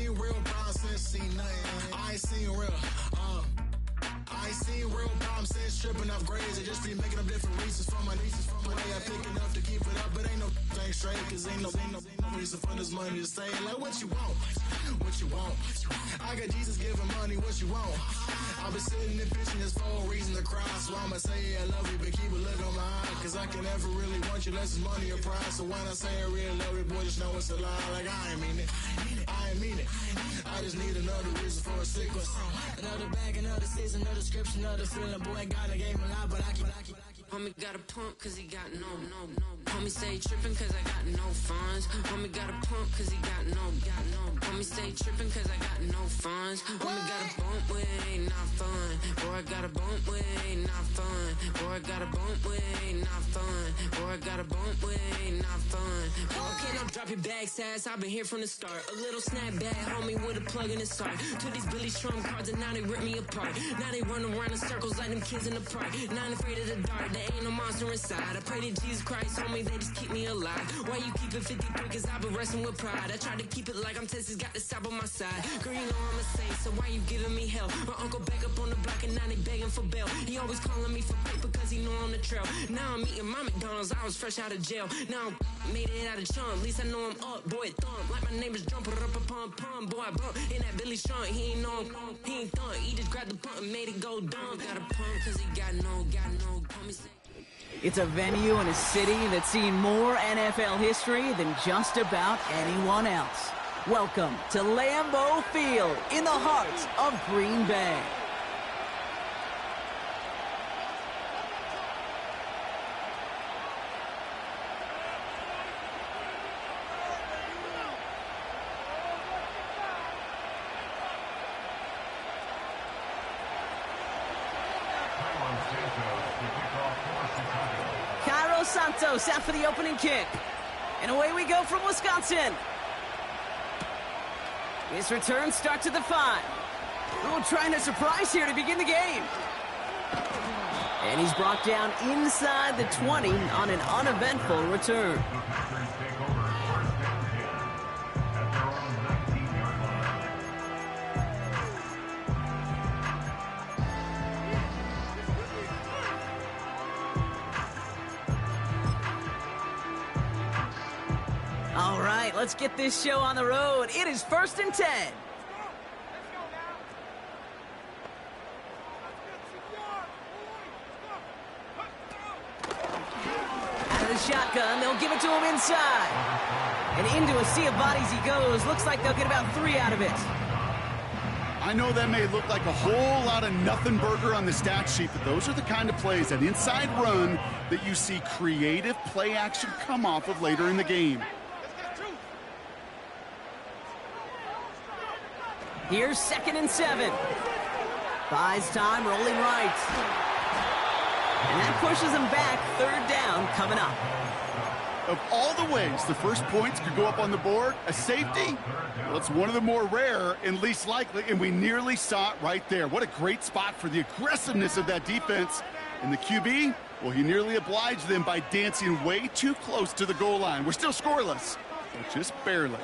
seen real problems since seen nothing. I ain't seen real, I ain't seen real problems since tripping off grades. I just be making up different reasons for my nieces. From my day I pick enough to keep it up, but ain't no thing straight. Cause ain't no reason for this money to stay. Like what you want, what you want. I got Jesus giving money, what you want. I've been sitting and pitching this for a reason to cry. So I'ma say I love you, but keep a look on my eye. Cause I can never really want you unless it's money or pride. So when I say I really love you, boy, just know it's a lie. Like I ain't mean it, I ain't mean it. I just need another reason for a sequence. Another bag, another season, another description, another feeling. Boy, God, I gave him a lot, but I keep. Homie got a pump cause he got no. Homie stay trippin' cause I got no funds. Homie got a pump cause he got no. Homie stay trippin' cause I got no funds. Homie got a bump with it ain't not fun. Boy, I got a bump with it ain't not fun. Boy, I got a bump with it ain't not fun. Boy, I got a bump with it ain't not fun. Okay, now drop your bag, sass. I've been here from the start. A little snapback, homie, with a plug in his heart. Took these Billy Trump cards and now they rip me apart. Now they run around in circles like them kids in the park. Not afraid of the dark. There ain't no monster inside. I pray to Jesus Christ, homie, they just keep me alive. Why you keep it 53? Cause I've been wrestling with pride. I try to keep it like I'm Texas, got the stop on my side. Girl, you know I'm a saint, so why you giving me hell? My uncle back up on the block and now they begging for bail. He always calling me for paper cause he know I'm the trail. Now I'm eating my McDonald's, I was fresh out of jail. Now I'm made it out of chunk, at least I know I'm up. Boy, thump, like my neighbor's jumper up a pump. Boy, I bump in that Billy Strong, he ain't know him, he ain't thump. He just grabbed the pump and made it go dumb. Got a pump cause he got no. It's a venue and a city that's seen more NFL history than just about anyone else. Welcome to Lambeau Field in the heart of Green Bay. Santos out for the opening kick. And away we go from Wisconsin. His return starts at the 5. Oh, trying to surprise here to begin the game. And he's brought down inside the 20 on an uneventful return. All right, let's get this show on the road. It is 1st and 10. Out of the shotgun, they'll give it to him inside. And into a sea of bodies he goes. Looks like they'll get about 3 out of it. I know that may look like a whole lot of nothing burger on the stat sheet, but those are the kind of plays, that inside run, that you see creative play action come off of later in the game. Here's 2nd and 7. Buys time, rolling right. And that pushes them back. 3rd down coming up. Of all the ways the first points could go up on the board, a safety, well, it's one of the more rare and least likely, and we nearly saw it right there. What a great spot for the aggressiveness of that defense. And the QB, well, he nearly obliged them by dancing way too close to the goal line. We're still scoreless, but just barely.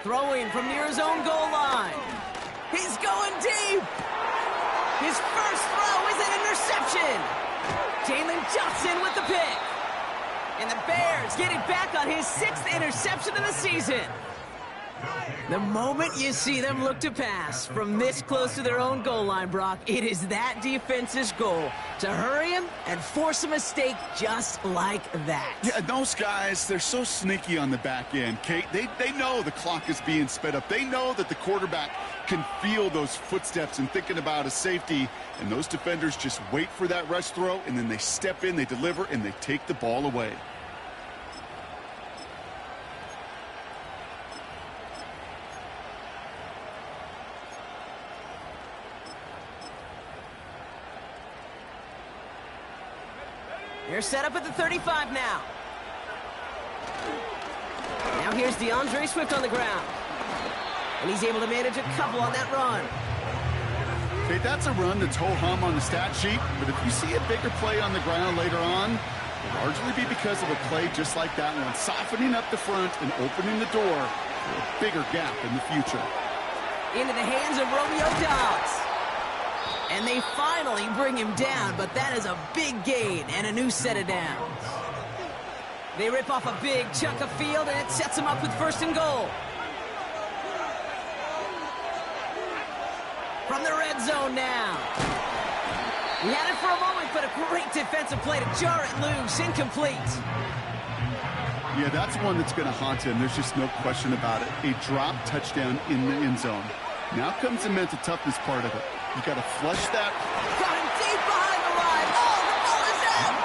Throwing from near his own goal line. He's going deep. His first throw is an interception. Jalen Johnson with the pick. And the Bears get it back on his 6th interception of the season. The moment you see them look to pass from this close to their own goal line, Brock, it is that defense's goal to hurry him and force a mistake just like that. Yeah, those guys, they're so sneaky on the back end, Kate. They know the clock is being sped up. They know that the quarterback can feel those footsteps and thinking about a safety, and those defenders just wait for that rush throw, and then they step in, they deliver, and they take the ball away. They're set up at the 35 now. Now here's DeAndre Swift on the ground. And he's able to manage a couple on that run. Okay, that's a run that's ho-hum on the stat sheet, but if you see a bigger play on the ground later on, it'll largely be because of a play just like that one, softening up the front and opening the door for a bigger gap in the future. Into the hands of Romeo Dobbs. And they finally bring him down, but that is a big gain and a new set of downs. They rip off a big chunk of field, and it sets them up with 1st and goal. From the red zone now. He had it for a moment, but a great defensive play to jar it loose. Incomplete. Yeah, that's one that's going to haunt him. There's just no question about it. A drop touchdown in the end zone. Now comes the mental toughness part of it. You got to flush that. Got him deep behind the line. Oh, the ball is out.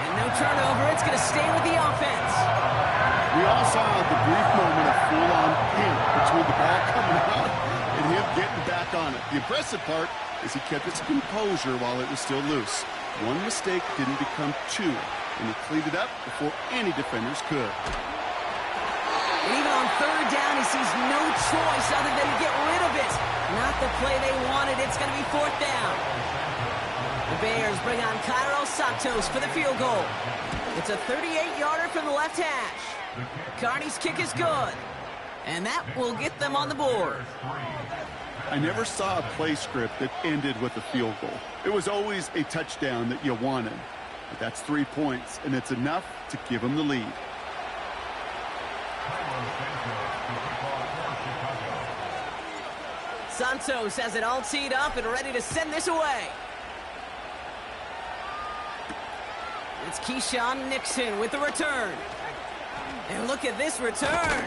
And no turnover. It's going to stay with the offense. We all saw the brief moment of full-on panic between the ball coming out and him getting back on it. The impressive part is he kept his composure while it was still loose. One mistake didn't become two, and he cleaned it up before any defenders could. And even on 3rd down, he sees no choice other than to get rid of it. Not the play they wanted. It's going to be 4th down. The Bears bring on Cairo Santos for the field goal. It's a 38-yarder from the left hash. Carney's kick is good. And that will get them on the board. I never saw a play script that ended with a field goal. It was always a touchdown that you wanted. But that's 3 points, and it's enough to give them the lead. Santos has it all teed up and ready to send this away. It's Keyshawn Nixon with the return. And look at this return.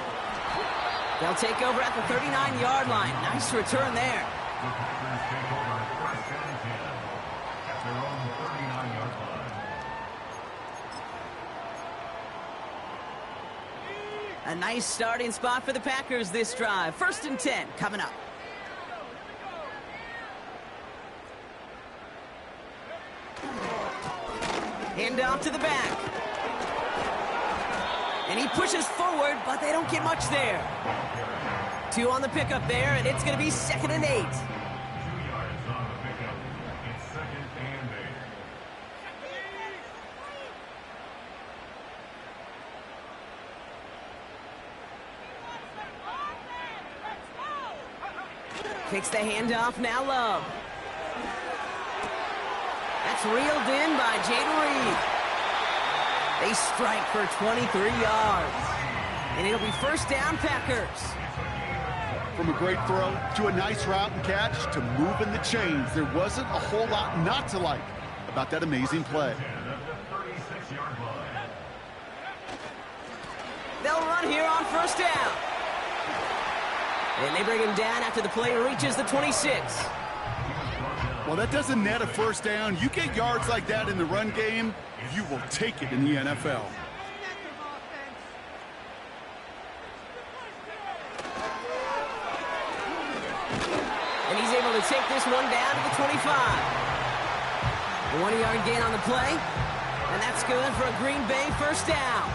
They'll take over at the 39-yard line. Nice return there. A nice starting spot for the Packers this drive. 1st and 10 coming up. Hand off to the back. And he pushes forward, but they don't get much there. 2 on the pickup there, and it's going to be 2nd and 8. Takes the handoff, now Love. That's reeled in by Jaden Reed. They strike for 23 yards. And it'll be 1st down, Packers. From a great throw to a nice route and catch to moving the chains, there wasn't a whole lot not to like about that amazing play. They'll run here on 1st down. And they bring him down after the play reaches the 26. Well, that doesn't net a 1st down. You get yards like that in the run game, you will take it in the NFL. And he's able to take this one down to the 25. A 1-yard gain on the play. And that's good for a Green Bay 1st down.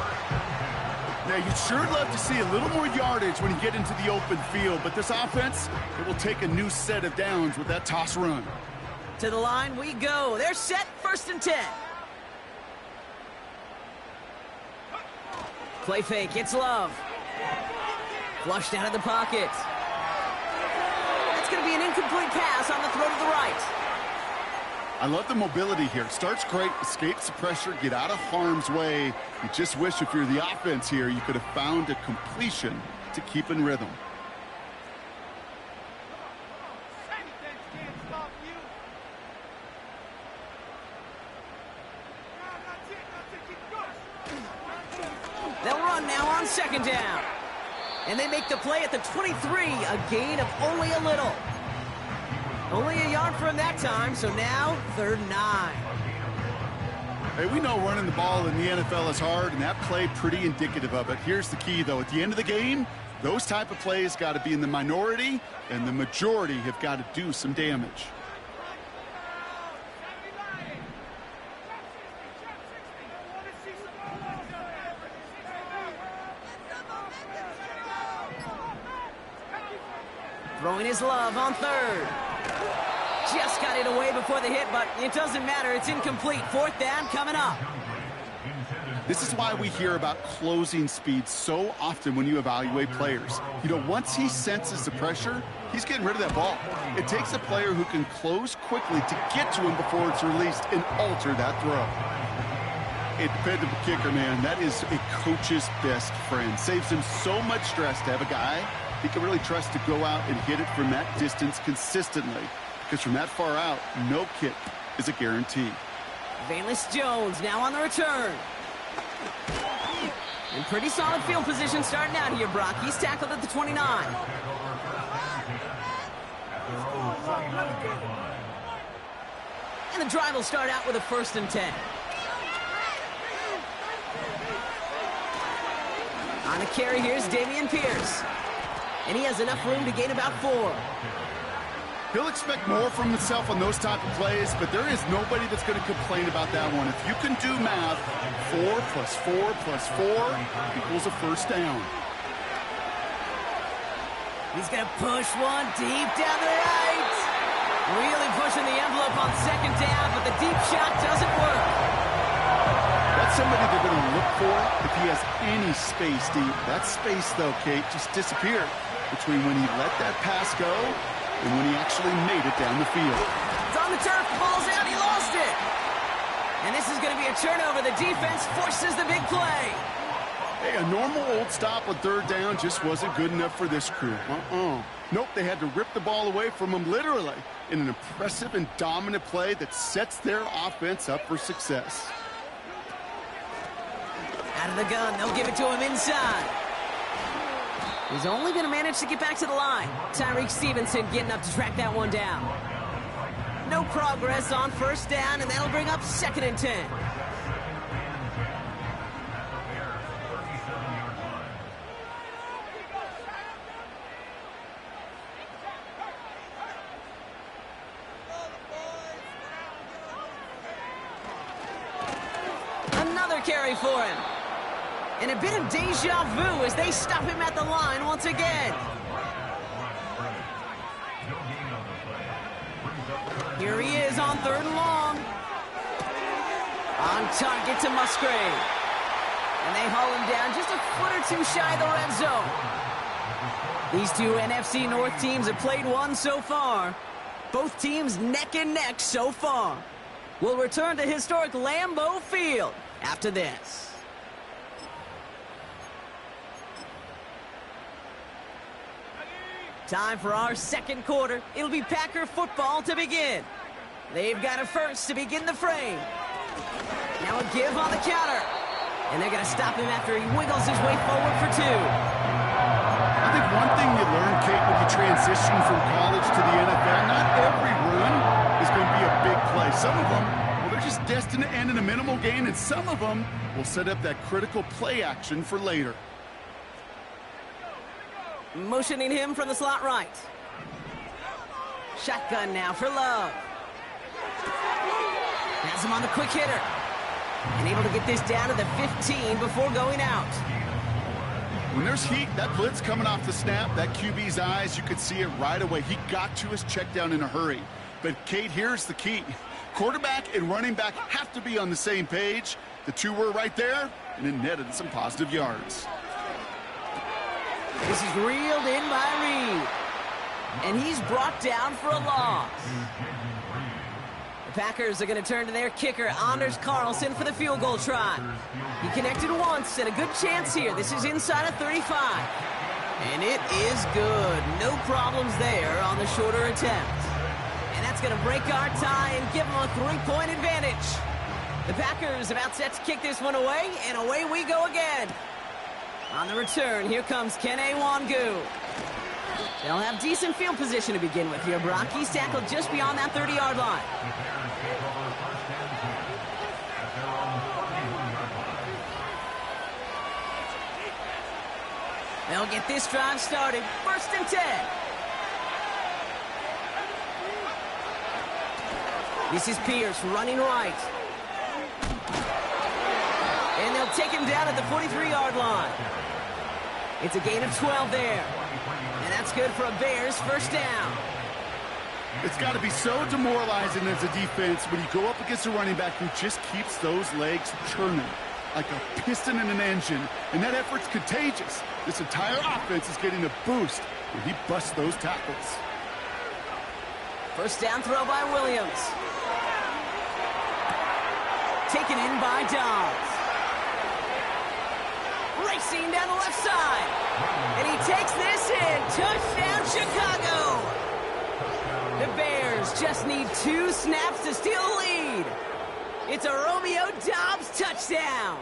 Now, you'd sure love to see a little more yardage when you get into the open field, but this offense, it will take a new set of downs with that toss run. To the line we go. They're set, 1st and 10. Play fake, it's Love. Flushed out of the pocket. That's going to be an incomplete pass on the throw to the right. I love the mobility here. Starts great, escapes the pressure, get out of harm's way. You just wish if you're the offense here, you could have found a completion to keep in rhythm. They'll run now on 2nd down. And they make the play at the 23, a gain of only a little. Only a yard for him that time, so now 3rd and 9. Hey, we know running the ball in the NFL is hard, and that play pretty indicative of it. Here's the key, though. At the end of the game, those type of plays got to be in the minority, and the majority have got to do some damage. Throwing his Love on 3rd. just got it away before the hit, but it doesn't matter. It's incomplete. Fourth down coming up. This is why we hear about closing speed so often when you evaluate players. You know, once he senses the pressure, he's getting rid of that ball. It takes a player who can close quickly to get to him before it's released and alter that throw. A dependable kicker, man, that is a coach's best friend. Saves him so much stress to have a guy he can really trust to go out and hit it from that distance consistently. Because from that far out, no kick is a guarantee. Valus Jones now on the return. In pretty solid field position starting out here, Brock. He's tackled at the 29. And the drive will start out with a 1st and 10. On the carry, here's Dameon Pierce. And he has enough room to gain about 4. He'll expect more from himself on those type of plays, but there is nobody that's going to complain about that one. If you can do math, 4 plus 4 plus 4 equals a 1st down. He's going to push one deep down the right. Really pushing the envelope on 2nd down, but the deep shot doesn't work. That's somebody they're going to look for if he has any space deep. That space, though, Kate, just disappeared between when he let that pass go and when he actually made it down the field. It's on the turf, ball's out, he lost it. And this is going to be a turnover. The defense forces the big play. Hey, a normal old stop on 3rd down just wasn't good enough for this crew. Nope, they had to rip the ball away from him literally in an impressive and dominant play that sets their offense up for success. Out of the gun, they'll give it to him inside. He's only going to manage to get back to the line. Tyreek Stevenson getting up to track that one down. No progress on 1st down, and that'll bring up 2nd and 10. Another carry for him. And a bit of deja vu as they stop him at the line once again. Here he is on 3rd and long. On target to Musgrave. And they haul him down just a foot or 2 shy of the red zone. These two NFC North teams have played one so far. Both teams neck and neck so far. We'll return to historic Lambeau Field after this. Time for our 2nd quarter. It'll be Packer football to begin. They've got a 1st to begin the frame. Now a give on the counter. And they're going to stop him after he wiggles his way forward for 2. I think one thing you learn, Kate, when you transition from college to the NFL, not every run is going to be a big play. Some of them, well, they're just destined to end in a minimal gain, and some of them will set up that critical play action for later. Motioning him from the slot right. Shotgun now for Love. Has him on the quick hitter. And able to get this down to the 15 before going out. When there's heat, that blitz coming off the snap, that QB's eyes, you could see it right away. He got to his check down in a hurry. But, Kate, here's the key. Quarterback and running back have to be on the same page. The two were right there, and it netted some positive yards. This is reeled in by Reed. And he's brought down for a loss. The Packers are going to turn to their kicker, Anders Carlson, for the field goal try. He connected once, and a good chance here. This is inside of 35. And it is good. No problems there on the shorter attempt. And that's going to break our tie and give them a 3-point advantage. The Packers about set to kick this one away, and away we go again. On the return, here comes Kene Wangu. They'll have decent field position to begin with here, Brock. He's tackled just beyond that 30-yard line. They'll get this drive started. 1st and 10. This is Pierce running right. And they'll take him down at the 43-yard line. It's a gain of 12 there. And that's good for a Bears 1st down. It's got to be so demoralizing as a defense when you go up against a running back who just keeps those legs churning like a piston in an engine, and that effort's contagious. This entire offense is getting a boost when he busts those tackles. First down throw by Williams. Taken in by Dobbs. Racing down the left side. And he takes this in. Touchdown, Chicago. The Bears just need 2 snaps to steal the lead. It's a Romeo Dobbs touchdown.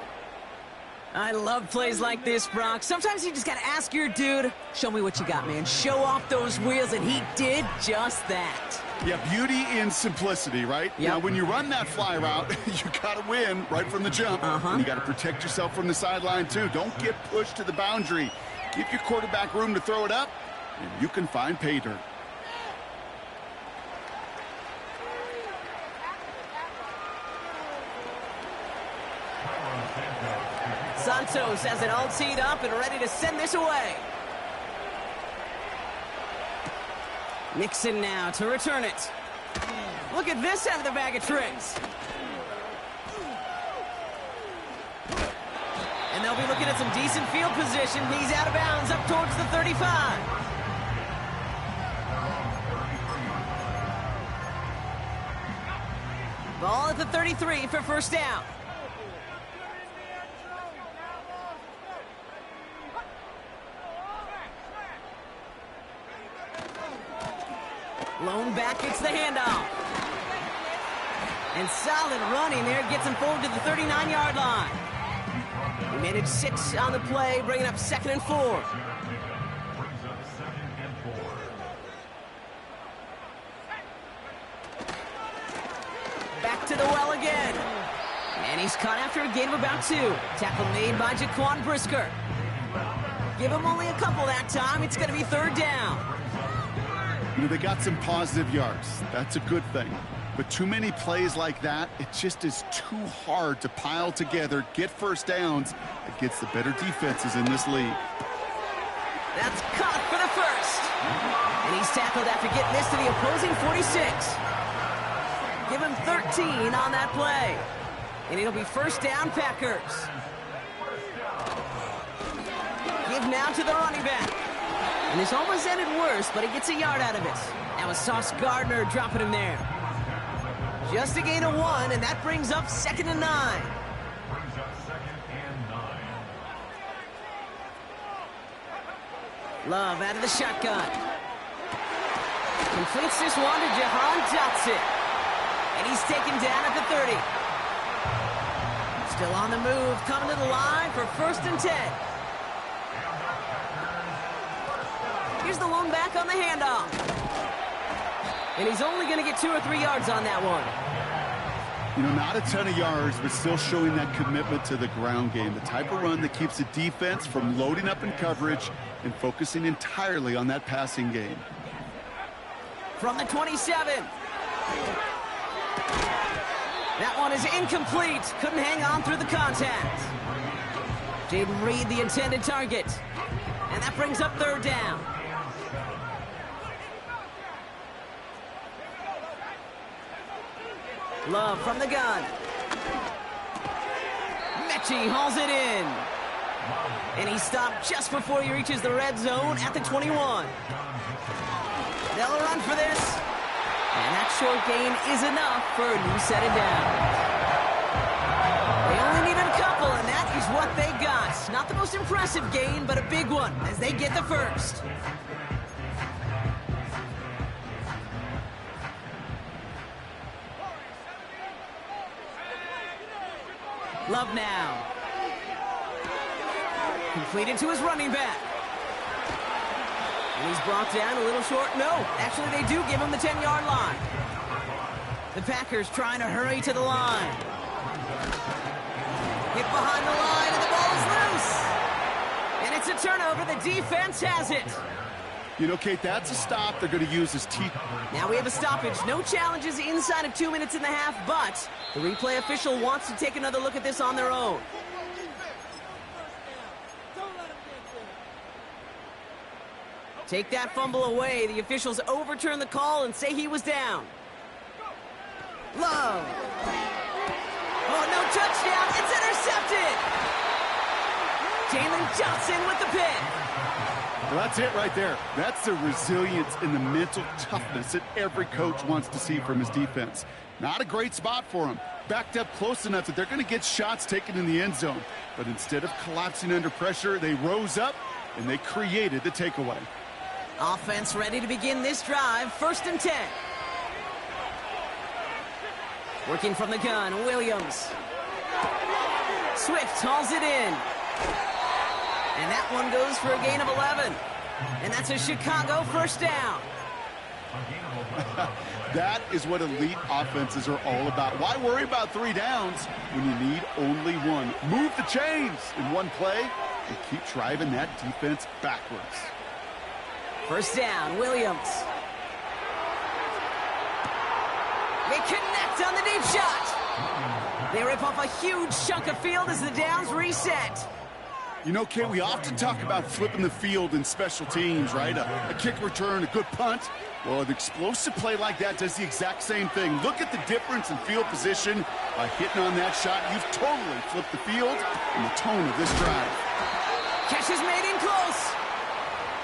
I love plays like this, Brock. Sometimes you just got to ask your dude, show me what you got, man. Show off those wheels, and he did just that. Yeah, beauty in simplicity, right? Yep. Now, when you run that fly route, you got to win right from the jump. And you got to protect yourself from the sideline, too. Don't get pushed to the boundary. Give your quarterback room to throw it up, and you can find pay dirt. Santos has it all teed up and ready to send this away. Nixon now to return it. Look at this out of the bag of tricks. And they'll be looking at some decent field position. He's out of bounds up towards the 35. Ball at the 33 for first down. Lone back gets the handoff. And solid running there gets him forward to the 39-yard line. He managed 6 on the play, bringing up 2nd and 4. Back to the well again. And he's caught after a gain of about 2. Tackle made by Jaquan Brisker. Give him only a couple that time. It's going to be 3rd down. You know, they got some positive yards. That's a good thing. But too many plays like that, it just is too hard to pile together, get first downs against the better defenses in this league. That's caught for the first. And he's tackled after getting this to the opposing 46. Give him 13 on that play. And it'll be first down, Packers. Give now to the running back. And this almost ended worse, but he gets a yard out of it. That was Sauce Gardner dropping him there. Just a gain of 1, and that brings up 2nd and 9. Love out of the shotgun. Completes this one to Jahan Dotson. And he's taken down at the 30. Still on the move, coming to the line for 1st and 10. Here's the lone back on the handoff. And he's only going to get 2 or 3 yards on that one. You know, not a ton of yards, but still showing that commitment to the ground game. The type of run that keeps the defense from loading up in coverage and focusing entirely on that passing game. From the 27. That one is incomplete. Couldn't hang on through the contact. Jaden Reed, the intended target. And that brings up 3rd down. Love from the gun. Mechie hauls it in. And he stopped just before he reaches the red zone at the 21. They'll run for this. And that short gain is enough for a new set of downs. They only needed a couple, and that is what they got. Not the most impressive gain, but a big one as they get the first. Love now. Completed to his running back. And he's brought down a little short. No, actually they do give him the 10-yard line. The Packers trying to hurry to the line. Hit behind the line and the ball is loose. And it's a turnover. The defense has it. You know, Kate, that's a stop they're going to use as teeth. Now we have a stoppage. No challenges inside of 2 minutes and a half, but the replay official wants to take another look at this on their own. Take that fumble away. The officials overturn the call and say he was down. Love. Oh, no touchdown. It's intercepted. Jalen Johnson with the pick. Well, that's it right there. That's the resilience and the mental toughness that every coach wants to see from his defense. Not a great spot for him. Backed up close enough that they're going to get shots taken in the end zone. But instead of collapsing under pressure, they rose up and they created the takeaway. Offense ready to begin this drive. 1st and 10. Working from the gun, Williams. Swift hauls it in. And that one goes for a gain of 11. And that's a Chicago 1st down. That is what elite offenses are all about. Why worry about 3 downs when you need only one? Move the chains in one play and keep driving that defense backwards. 1st down, Williams. They connect on the deep shot. They rip off a huge chunk of field as the downs reset. You know, Kate, we often talk about flipping the field in special teams, right? A kick return, a good punt. Well, an explosive play like that does the exact same thing. Look at the difference in field position. By hitting on that shot, you've totally flipped the field and the tone of this drive. Catch is made in close.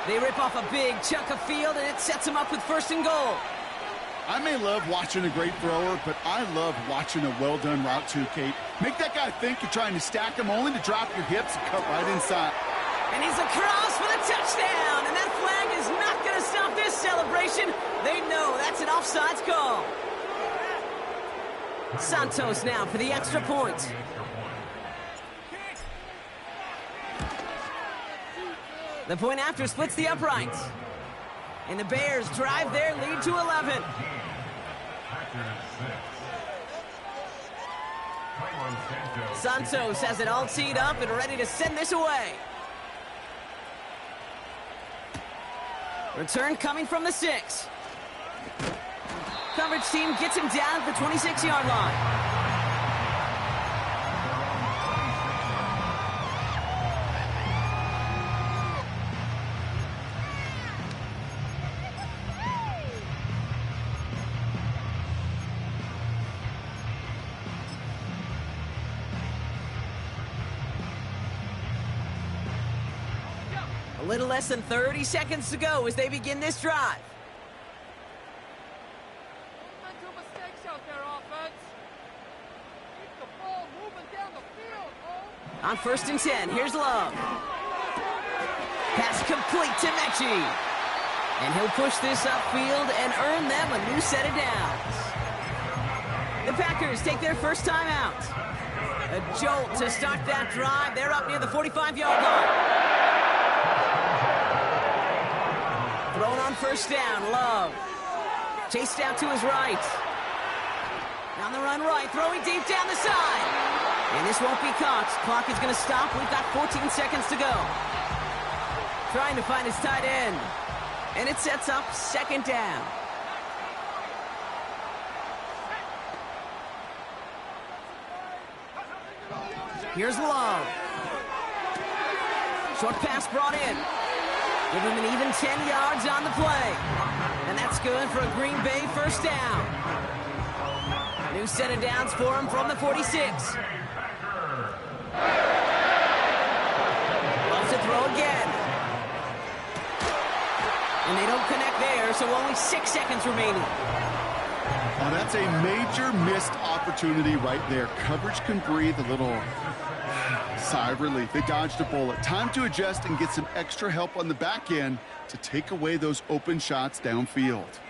They rip off a big chunk of field, and it sets them up with 1st and goal. I may love watching a great thrower, but I love watching a well-done route too, Kate. Make that guy think you're trying to stack him, only to drop your hips and cut right inside. And he's across for the touchdown, and that flag is not going to stop this celebration. They know that's an offsides call. Santos now for the extra point. The point after splits the uprights. And the Bears drive their lead to 11. Santos has it all teed up and ready to send this away. Return coming from the 6. Coverage team gets him down at the 26-yard line. A little less than 30 seconds to go as they begin this drive. Mental mistakes out there, offense. Keep the ball moving down the field, oh. On 1st and 10, here's Love. Pass complete to Mechie. And he'll push this upfield and earn them a new set of downs. The Packers take their first time out. A jolt to start that drive. They're up near the 45-yard line. Thrown on 1st down, Love. Chased out to his right. On the run right, throwing deep down the side. And this won't be caught. Clock is going to stop. We've got 14 seconds to go. Trying to find his tight end. And it sets up 2nd down. Here's Love. Short pass brought in. Give him an even 10 yards on the play. And that's good for a Green Bay 1st down. New set of downs for him from the 46. Loves to throw again. And they don't connect there, so only 6 seconds remaining. Oh, that's a major missed opportunity right there. Coverage can breathe a little sigh of relief. They dodged a bullet. Time to adjust and get some extra help on the back end to take away those open shots downfield.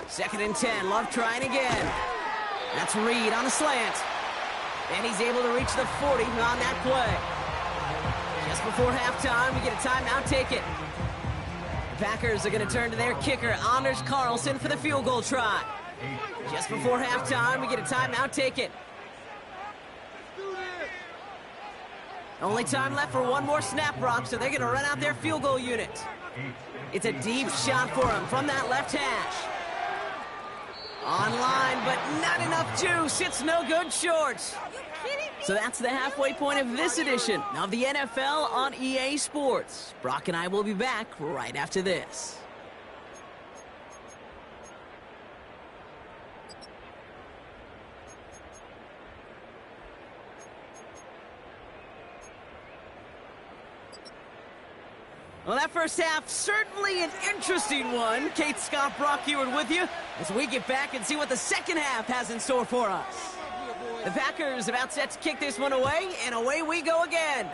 2nd and 10. Love trying again. That's Reed on a slant. And he's able to reach the 40 on that play. Just before halftime, we get a timeout. Take it. The Packers are going to turn to their kicker, Anders Carlson, for the field goal try. Just before halftime, we get a timeout. Take it. Only time left for one more snap, Brock, so they're going to run out their field goal unit. It's a deep shot for him from that left hash. Online, but not enough juice. It's no good shorts. So that's the halfway point of this edition of the NFL on EA Sports. Brock and I will be back right after this. Well, that first half, certainly an interesting one. Kate, Scott, Brock Eward with you as we get back and see what the second half has in store for us. The Packers about set to kick this one away, and away we go again.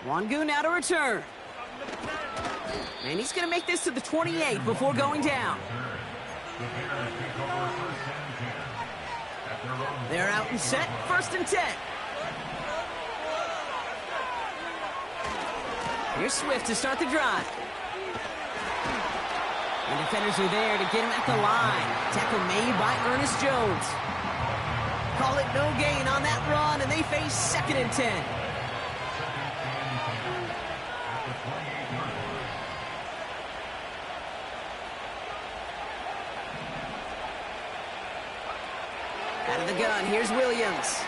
Wangu now to return. And he's going to make this to the 28 before going down. They're out and set, 1st and 10. Here's Swift to start the drive. And defenders are there to get him at the line. Tackle made by Ernest Jones. Call it no gain on that run, and they face 2nd and 10. Out of the gun, here's Williams.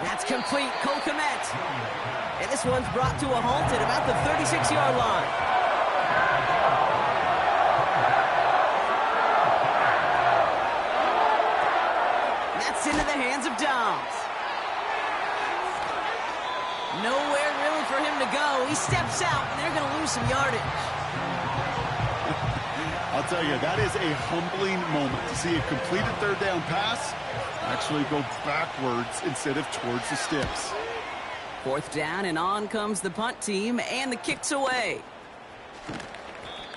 That's complete, Cole Kmet. And this one's brought to a halt at about the 36-yard line. That's into the hands of Dobbs. Nowhere really for him to go. He steps out, and they're going to lose some yardage. I'll tell you, that is a humbling moment to see a completed 3rd down pass actually go backwards instead of towards the sticks. 4th down, and on comes the punt team, and the kick's away.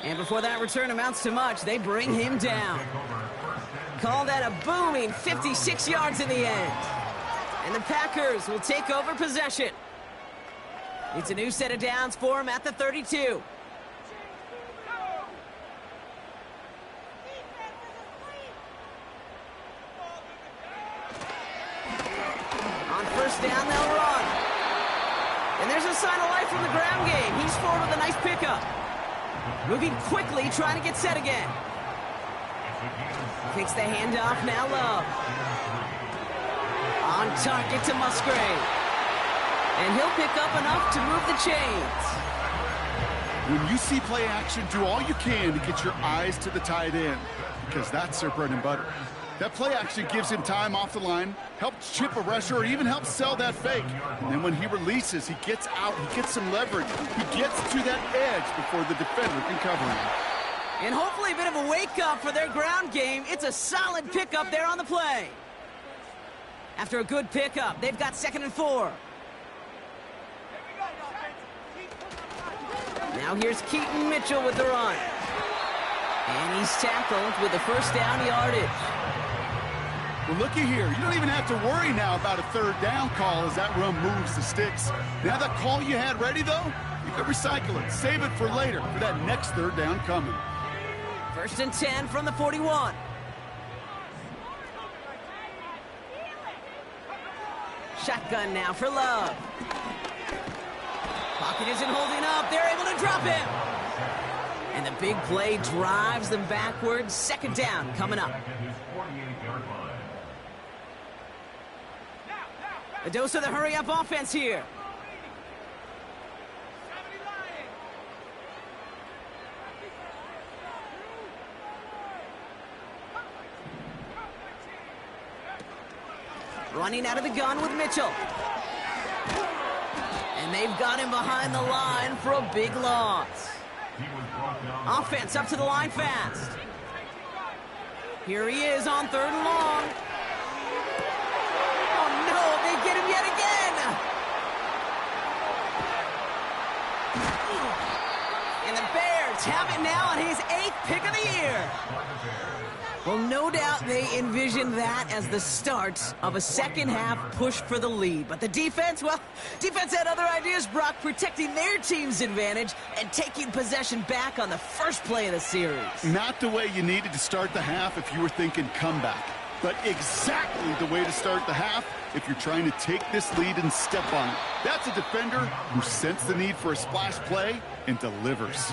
And before that return amounts to much, they bring him down. Call that a booming 56 yards in the end. And the Packers will take over possession. It's a new set of downs for him at the 32. On 1st down, they'll run. And there's a sign of life from the ground game. He's forward with a nice pickup. Moving quickly, trying to get set again. Takes the handoff, now Love. On target to Musgrave. And he'll pick up enough to move the chains. When you see play action, do all you can to get your eyes to the tight end, because that's their bread and butter. That play action gives him time off the line, helps chip a rusher, or even helps sell that fake. And then when he releases, he gets out, he gets some leverage. He gets to that edge before the defender can cover him. And hopefully a bit of a wake-up for their ground game. It's a solid pickup there on the play. After a good pickup, they've got 2nd and 4. Now here's Keaton Mitchell with the run. And he's tackled with the 1st down yardage. Well, looky here. You don't even have to worry now about a 3rd down call as that run moves the sticks. Now that call you had ready, though, you can recycle it. Save it for later for that next 3rd down coming. 1st and 10 from the 41. Shotgun now for Love. Pocket isn't holding up. They're able to drop him. And the big play drives them backwards. 2nd down coming up. A dose of the hurry-up offense here. Running out of the gun with Mitchell. And they've got him behind the line for a big loss. Offense up to the line fast. Here he is on 3rd and long. Oh no, they get him yet again. And the Bears have it now on his 8th pick of the year. Well, no doubt they envisioned that as the start of a second half push for the lead. But the defense, well, defense had other ideas, Brock, protecting their team's advantage and taking possession back on the first play of the series. Not the way you needed to start the half if you were thinking comeback. But exactly the way to start the half if you're trying to take this lead and step on it. That's a defender who sensed the need for a splash play and delivers.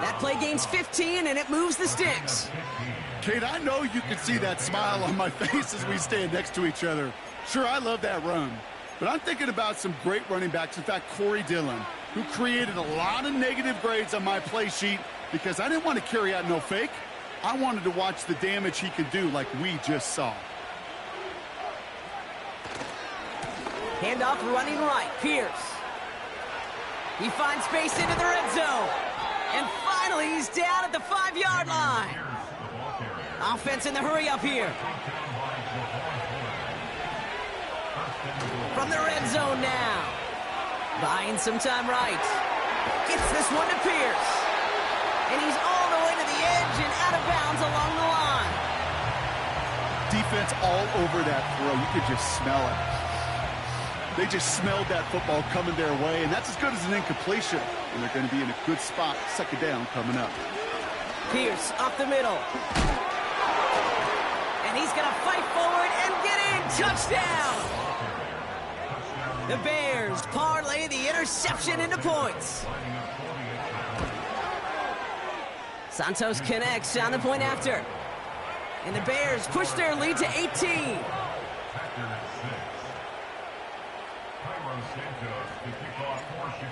That play gains 15, and it moves the sticks. Kate, I know you can see that smile on my face as we stand next to each other. Sure, I love that run. But I'm thinking about some great running backs. In fact, Corey Dillon, who created a lot of negative grades on my play sheet because I didn't want to carry out no fake. I wanted to watch the damage he could do like we just saw. Handoff running right, Pierce. He finds space into the red zone. And finally, he's down at the 5-yard line. Offense in the hurry up here. From the red zone now. Buying some time right. Gets this one to Pierce. And he's all the way to the edge and out of bounds along the line. Defense all over that throw. You could just smell it. They just smelled that football coming their way, and that's as good as an incompletion. And they're going to be in a good spot, second down coming up. Pierce off the middle. And he's going to fight forward and get in. Touchdown! The Bears parlay the interception into points. Santos connects on the point after. And the Bears push their lead to 18.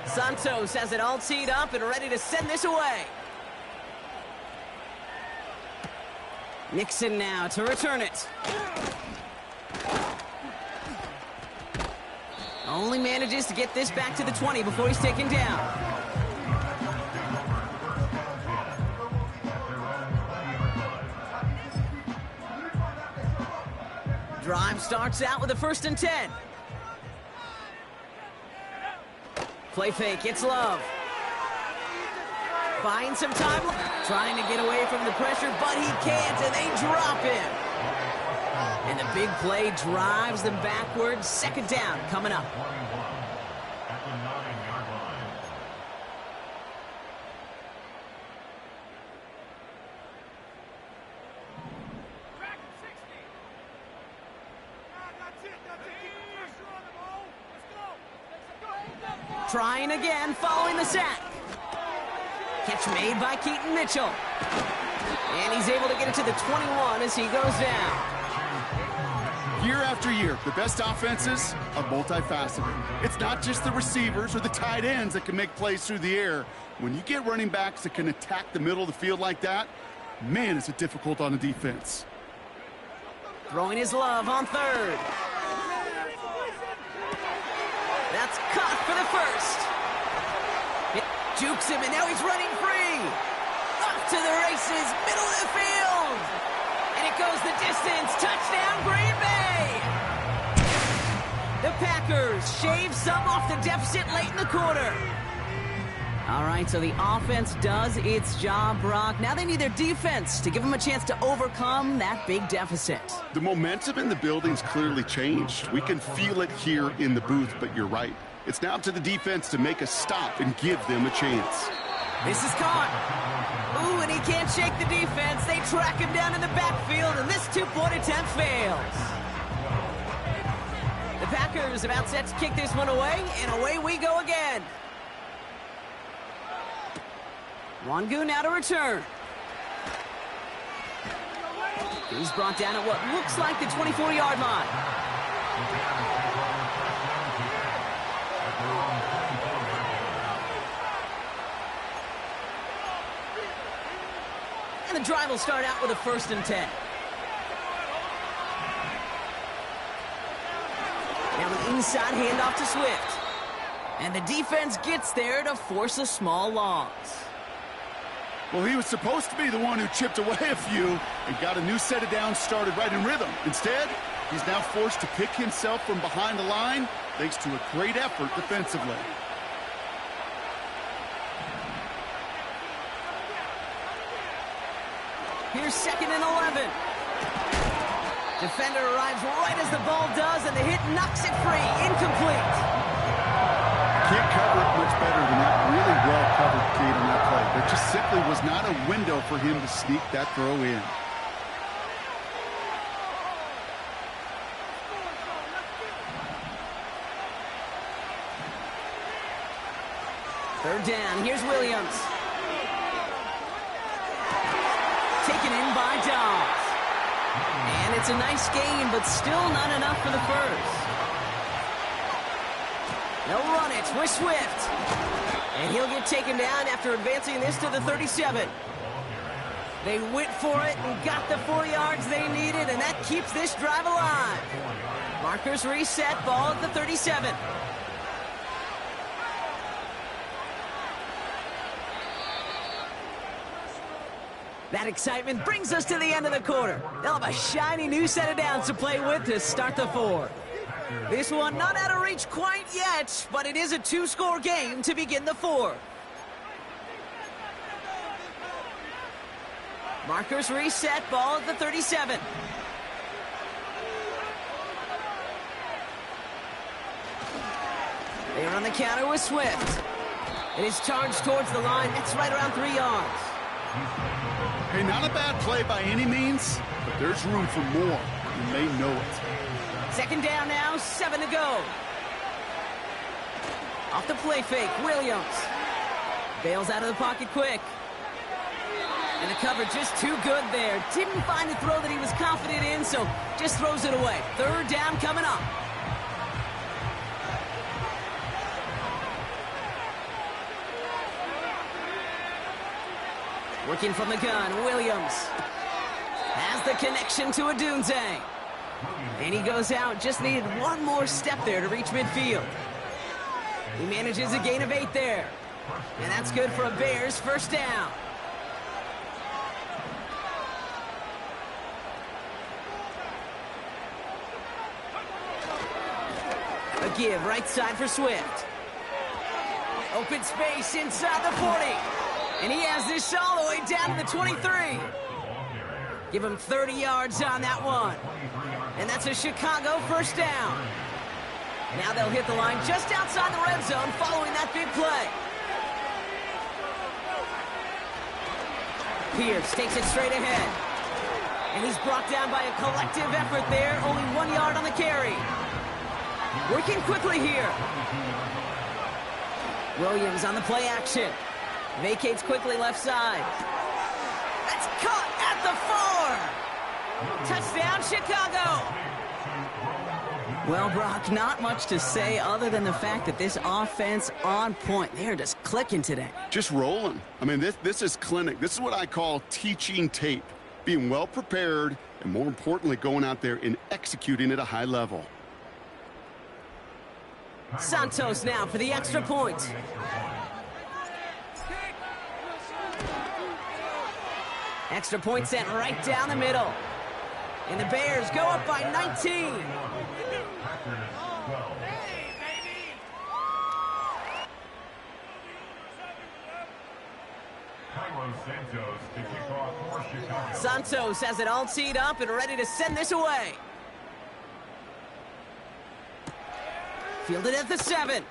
Santos has it all teed up and ready to send this away. Nixon now to return it. Only manages to get this back to the 20 before he's taken down. Drive starts out with a 1st and 10. Play fake, it's Love. Finds some time, trying to get away from the pressure, but he can't, and they drop him. And the big play drives them backwards. 2nd down coming up. Trying again, following the sack. Catch made by Keaton Mitchell. And he's able to get it to the 21 as he goes down. Year after year, the best offenses are multifaceted. It's not just the receivers or the tight ends that can make plays through the air. When you get running backs that can attack the middle of the field like that, man, is it difficult on a defense. Throwing his Love on 3rd. That's caught for the 1st. It jukes him, and now he's running free. Off to the races, middle of the field. And it goes the distance. Touchdown, Green Bay. The Packers shave some off the deficit late in the quarter. All right, so the offense does its job, Brock. Now they need their defense to give them a chance to overcome that big deficit. The momentum in the building's clearly changed. We can feel it here in the booth, but you're right. It's now up to the defense to make a stop and give them a chance. This is caught. Ooh, and he can't shake the defense. They track him down in the backfield, and this 2-point attempt fails. The Packers about set to kick this one away, and away we go again. Wangu now to return. He's brought down at what looks like the 24-yard line. And the drive will start out with a 1st and 10. Now an inside handoff to Swift. And the defense gets there to force a small loss. Well, he was supposed to be the one who chipped away a few and got a new set of downs started right in rhythm. Instead, he's now forced to pick himself from behind the line thanks to a great effort defensively. Here's 2nd and 11. Defender arrives right as the ball does, and the hit knocks it free. Incomplete. Can't cover it much better than that. Really well covered, Kate, on that play. There just simply was not a window for him to sneak that throw in. Third down, here's Williams. Taken in by Dawes. And it's a nice gain, but still not enough for the first. They'll run it with Swift. And he'll get taken down after advancing this to the 37. They went for it and got the 4 yards they needed, and that keeps this drive alive. Markers reset, ball at the 37. That excitement brings us to the end of the quarter. They'll have a shiny new set of downs to play with to start the fourth. This one not out of reach quite yet, but it is a 2-score game to begin the fourth. Markers reset, ball at the 37. They're on the counter with Swift. It is charged towards the line. It's right around 3 yards. Hey, not a bad play by any means, but there's room for more, and they know it. Second down now, 7 to go. Off the play fake, Williams. Bails out of the pocket quick. And the coverage just too good there. Didn't find the throw that he was confident in, so just throws it away. Third down coming up. Working from the gun, Williams has the connection to Adunze. And he goes out, just needed one more step there to reach midfield. He manages a gain of 8 there. And that's good for a Bears first down. A give, right side for Swift. Open space inside the 40. And he has this all the way down to the 23. Give him 30 yards on that one. And that's a Chicago first down. Now they'll hit the line just outside the red zone following that big play. Pierce takes it straight ahead. And he's brought down by a collective effort there. Only 1 yard on the carry. Working quickly here. Williams on the play action. Vacates quickly left side. That's caught at the 4. Touchdown, Chicago. Well, Brock, not much to say other than the fact that this offense on point. They're just clicking today. Just rolling. I mean, this is clinic. This is what I call teaching tape. Being well prepared, and more importantly, going out there and executing at a high level. Santos now for the extra point. Extra point sent right down the middle. And the Bears go up by 19. Santos has it all teed up and ready to send this away. Fielded at the 7.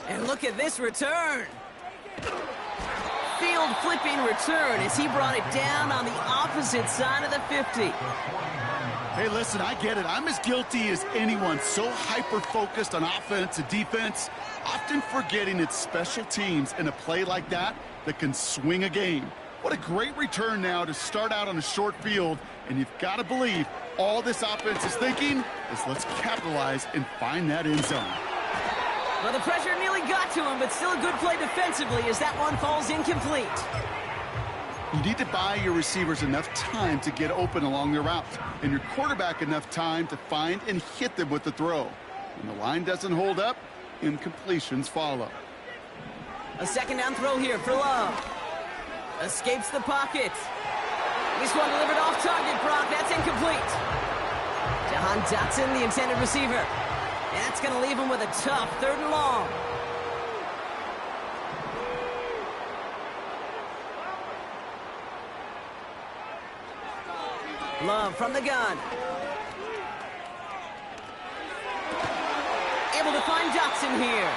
And look at this return. Field flipping return as he brought it down on the opposite side of the 50. Hey, listen, I get it. I'm as guilty as anyone. So hyper-focused on offense and defense, often forgetting it's special teams in a play like that can swing a game. What a great return now to start out on a short field, and you've got to believe all this offense is thinking is let's capitalize and find that end zone. Well, the pressure nearly got to him, but still a good play defensively as that one falls incomplete. You need to buy your receivers enough time to get open along their route, and your quarterback enough time to find and hit them with the throw. When the line doesn't hold up, incompletions follow. A second down throw here for Love. Escapes the pocket. This one delivered off target, Brock. That's incomplete. Jahan Dotson, the intended receiver. And that's going to leave him with a tough 3rd and long. Love from the gun. Able to find Dotson here.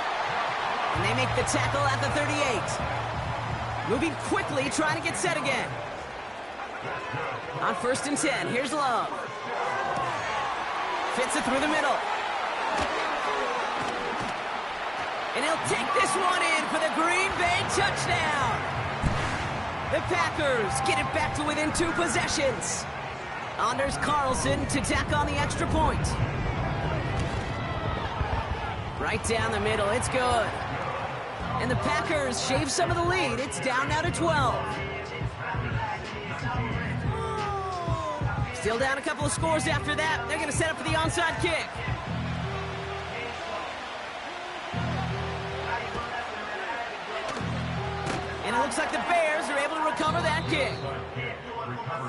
And they make the tackle at the 38. Moving quickly, trying to get set again. On 1st and 10, here's Love. Fits it through the middle. And he'll take this one in for the Green Bay touchdown. The Packers get it back to within 2 possessions. Anders Carlson to tack on the extra point. Right down the middle, it's good. And the Packers shave some of the lead. It's down now to 12. Still down a couple of scores after that. They're going to set up for the onside kick. And it looks like the Bears are able to recover that kick.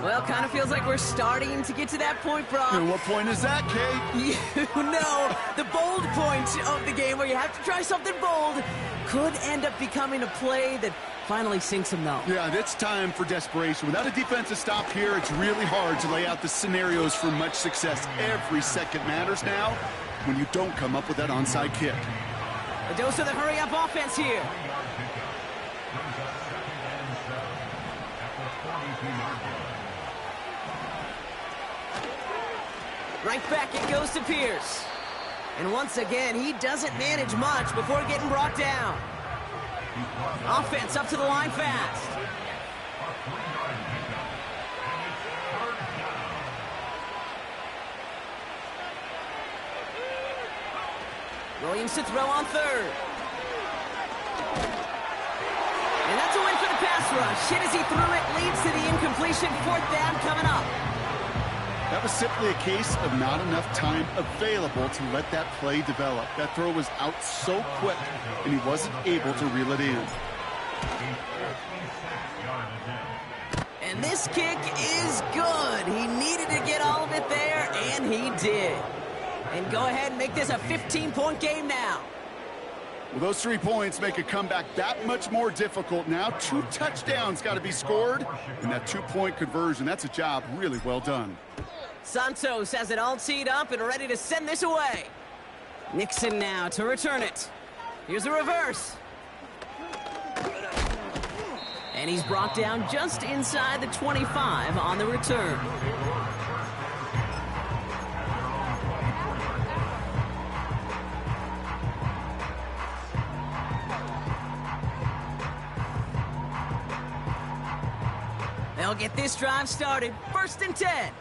Well, kind of feels like we're starting to get to that point, Brock. And what point is that, Kate? You know, the bold point of the game where you have to try something bold could end up becoming a play that finally sinks them, though. Yeah, it's time for desperation. Without a defensive stop here, it's really hard to lay out the scenarios for much success. Every second matters now when you don't come up with that onside kick. A dose of the hurry-up offense here. Right back it goes to Pierce. And once again, he doesn't manage much before getting brought down. Offense up to the line fast. Williams to throw on third. And that's a win for the pass rush. Hit as he threw it, leads to the incompletion. 4th down coming up. That was simply a case of not enough time available to let that play develop. That throw was out so quick, and he wasn't able to reel it in. And this kick is good. He needed to get all of it there, and he did. And go ahead and make this a 15-point game now. Well, those 3 points make a comeback that much more difficult now. 2 touchdowns got to be scored, and that 2-point conversion, that's a job really well done. Santos has it all teed up and ready to send this away. Nixon now to return it. Here's a reverse. And he's brought down just inside the 25 on the return. They'll get this drive started. 1st and 10.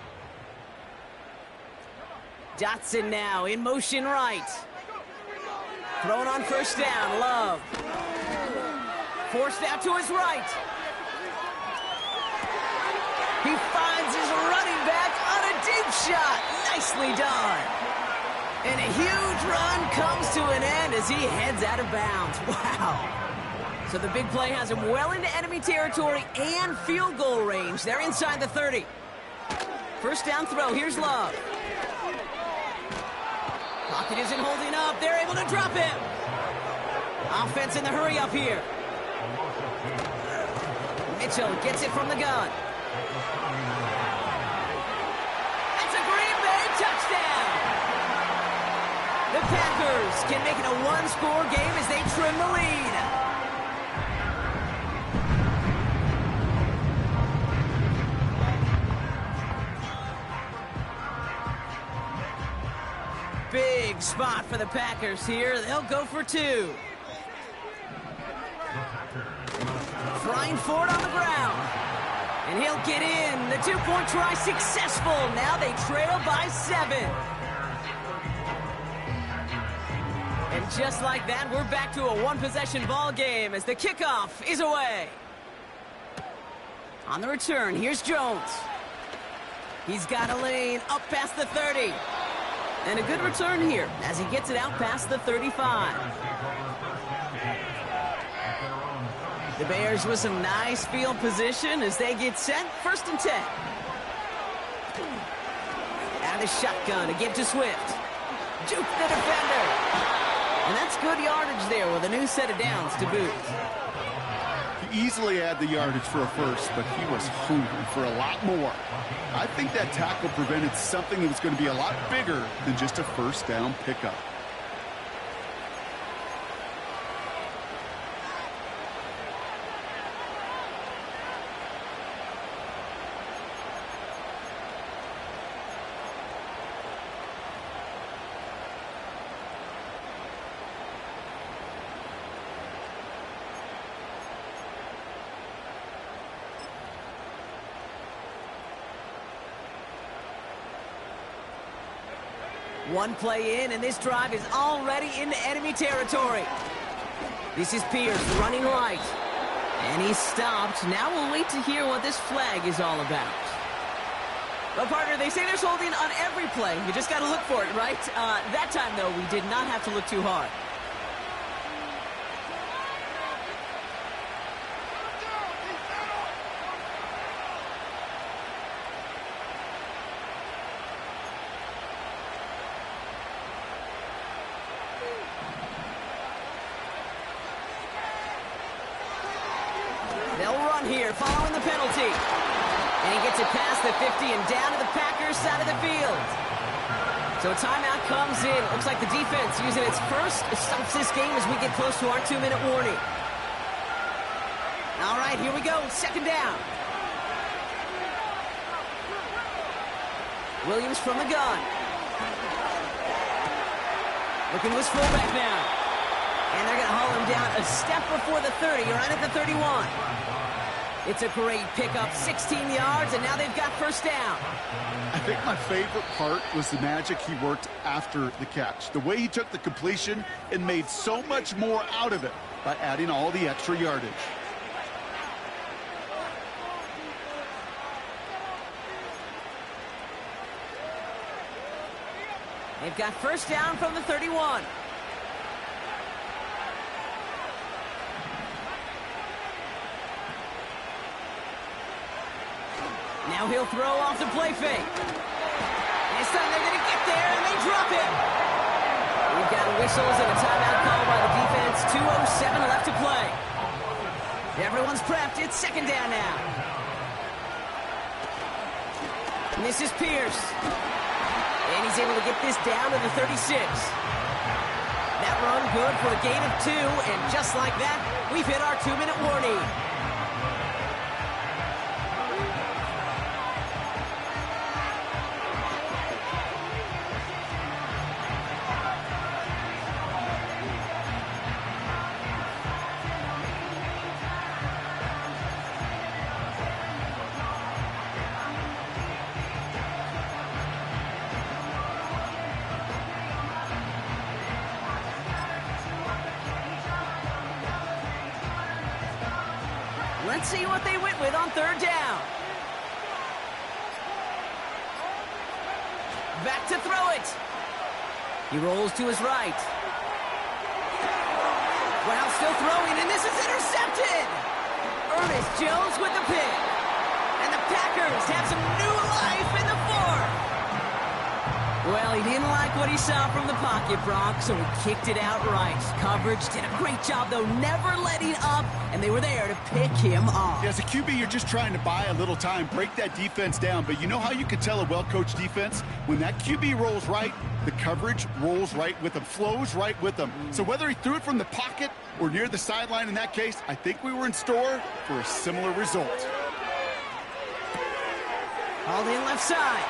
Dotson now in motion right. Thrown on 1st down, Love. Forced out to his right. He finds his running back on a deep shot. Nicely done. And a huge run comes to an end as he heads out of bounds. Wow. So the big play has him well into enemy territory and field goal range. They're inside the 30. 1st down throw. Here's Love. Pocket isn't holding up. They're able to drop him. Offense in the hurry up here. Mitchell gets it from the gun. That's a Green Bay touchdown. The Packers can make it a 1-score game as they trim the lead. Big spot for the Packers here. They'll go for 2. Trying for it on the ground. And he'll get in. The 2-point try successful. Now they trail by 7. And just like that, we're back to a 1-possession ball game as the kickoff is away. On the return, here's Jones. He's got a lane up past the 30. And a good return here as he gets it out past the 35. The Bears with some nice field position as they get set. 1st and 10. Out of the shotgun, a give to Swift. Juke the defender. And that's good yardage there with a new set of downs to boot. He easily had the yardage for a first, but he was hungry for a lot more. I think that tackle prevented something that was going to be a lot bigger than just a 1st down pickup. One play in, and this drive is already into enemy territory. This is Pierce running right. And he's stopped. Now we'll wait to hear what this flag is all about. Well, partner, they say there's holding on every play. You just got to look for it, right? That time, though, we did not have to look too hard. They'll run here, following the penalty. And he gets it past the 50 and down to the Packers side of the field. So a timeout comes in. Looks like the defense using its first stops this game as we get close to our 2-minute warning. All right, here we go. Second down. Williams from the gun. Looking to his fullback now. And they're going to haul him down a step before the 30, right at the 31. It's a great pickup, 16 yards, and now they've got first down. I think my favorite part was the magic he worked after the catch. The way he took the completion and made so much more out of it by adding all the extra yardage. They've got first down from the 31. Now he'll throw off the play fake. And this time they're going to get there, and they drop it. We've got whistles and a timeout call by the defense. 2:07 left to play. Everyone's prepped. It's second down now. And this is Pierce. And he's able to get this down to the 36. That run good for a gain of 2, and just like that, we've hit our 2-minute warning. Let's see what they went with on third down. Back to throw it. He rolls to his right. Well, still throwing, and this is intercepted. Ernest Jones with the pick. And the Packers have some new life in the fourth. Well, he didn't like what he saw from the pocket, Brock, so he kicked it outright. Coverage did a great job, though, never letting up, and they were there to pick him off. Yeah, as a QB, you're just trying to buy a little time, break that defense down. But you know how you can tell a well-coached defense? When that QB rolls right, the coverage rolls right with him, flows right with him. So whether he threw it from the pocket or near the sideline in that case, I think we were in store for a similar result. Hauled in left side.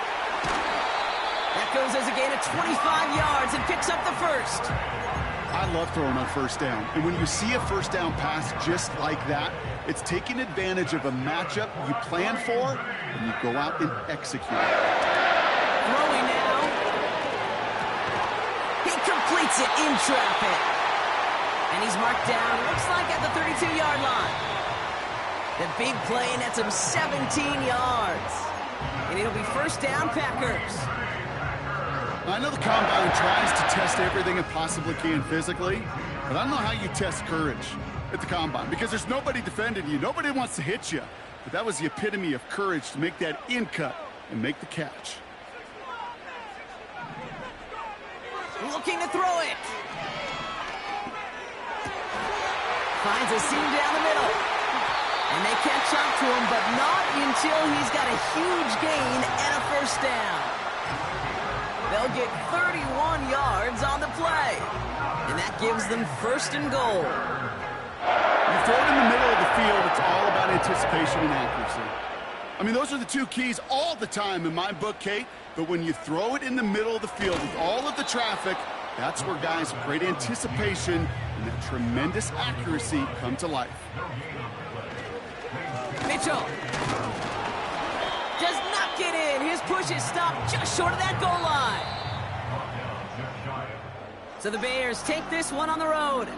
That goes as a gain of 25 yards and picks up the first. I love throwing on first down. And when you see a first down pass just like that, it's taking advantage of a matchup you plan for, and you go out and execute. Throwing now. He completes it in traffic. And he's marked down, looks like at the 32-yard line. The big play nets him 17 yards. And it'll be first down, Packers. I know the Combine tries to test everything it possibly can physically, but I don't know how you test courage at the Combine, because there's nobody defending you. Nobody wants to hit you. But that was the epitome of courage to make that in cut and make the catch. Looking to throw it. Finds a seam down the middle. And they catch up to him, but not until he's got a huge gain and a first down. They'll get 31 yards on the play. And that gives them first and goal. You throw it in the middle of the field, it's all about anticipation and accuracy. I mean, those are the two keys all the time in my book, Kate. But when you throw it in the middle of the field with all of the traffic, that's where guys with great anticipation and that tremendous accuracy come to life. Mitchell does not get in. His push is stopped just short of that goal line. So the Bears take this one on the road.